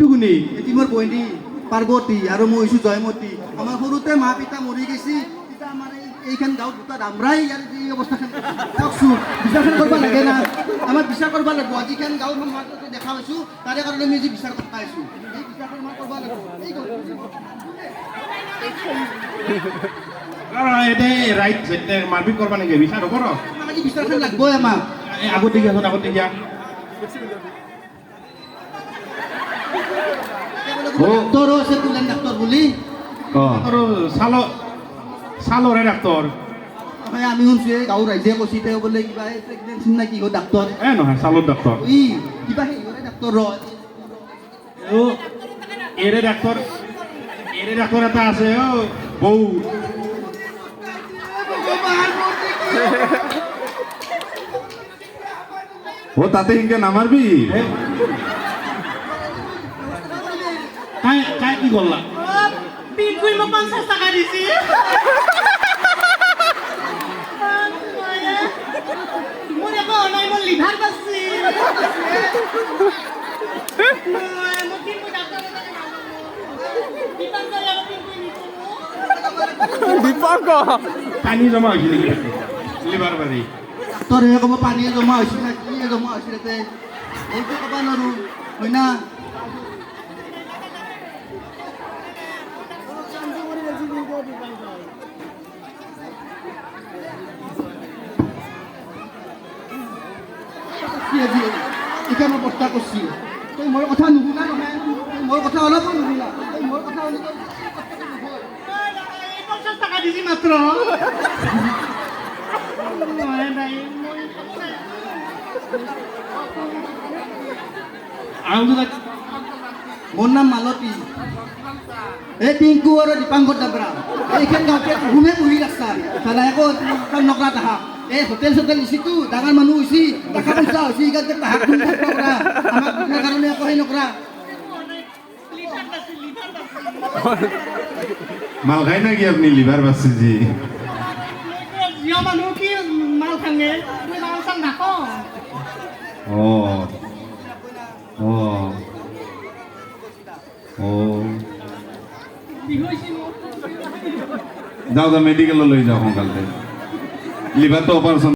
টুকুনি এটি মোৰ বইনি পাৰ্বতী আৰ মই হইছো জয়মতী আমাৰ সৰুতে মা পিতা মৰি গেছি পিতা আমাৰ এইখান গাঁৱত দুটা দামৰাই ইয়াৰ এই অৱস্থাখান চাওকচোন বিচাৰখান কৰিব লাগে না আমাৰ বিচাৰ কৰিব লাগিব আজিখান গাঁৱত মই দেখা পাইছো তাৰে কাৰণে আমি আজি বিচাৰ কৰিব পাইছো এই বিচাৰখান মই কৰিব লাগিব এতে ৰাইট যেতে মাৰপিট কৰবা নেকি বিচাৰ হ'ব আজি বিচাৰখান লাগবই আমাক আগতে গিয়া ডাক্তৰও আছে তুলেন ডাক্তাৰ বলি আৰু ছালৰে ডাক্তৰ আমি শুনছো গাঁৱৰ ৰাইজে কৈছে তেওঁ বোলে কিবা প্ৰেগনেঞ্চি না কি হয় ডাক্তৰ নহয় ছালৰ ডাক্তৰ কিবা সেইৰে ডাক্তৰ এৰে ডাক্তৰ এটা আছে বৌ তাতে হিংকে নামাৰবি কাই কি কৰলা পিঙ্কুই মোক 50 টাকা দিছি মোৰ একো নাই মোৰ লিভাৰ বাছি পানী জমা হৈছিল নেকি লিভাৰ বাৰী ডাক্তৰ হে ক'ব পানী জমা হৈছিল না কি জমা হৈছিল তাতে এইটো ক'ব নোৱাৰো হয় না এতিয়া মই প্ৰস্তাৱ কৰিছোঁ তই মোৰ কথা নুশুনা নহয় মোৰ কথা অলপো নুশুনা তই মোৰ কথা শুনি 50 টাকা দিছি মাত্ৰ মোৰ নাম মালতী এই পিংকু আৰু দীপাংকৰ দাবৰা এইখন গাঁৱতে ঘুমে বহি ৰাস্তা চালা একো নকৰা তাহা এই হোটেল চোটেল দিছিতো ডাঙৰ মানুহ হৈছি টকা পইচা হৈছি সেইকাৰণে তাহাক তুমি থাকিব পৰা আমাক বুজাৰ কাৰণে একো সেই নকৰা মাল খাই নাকি আপনি লিভার বাসছে জি জিয়া মানুহ কি মাল খাঙে তুই মাল চাল নাখাও ও ও ও যাও মেডিকেল লৈ যাও সোনকালে লিভার তো অপারেশন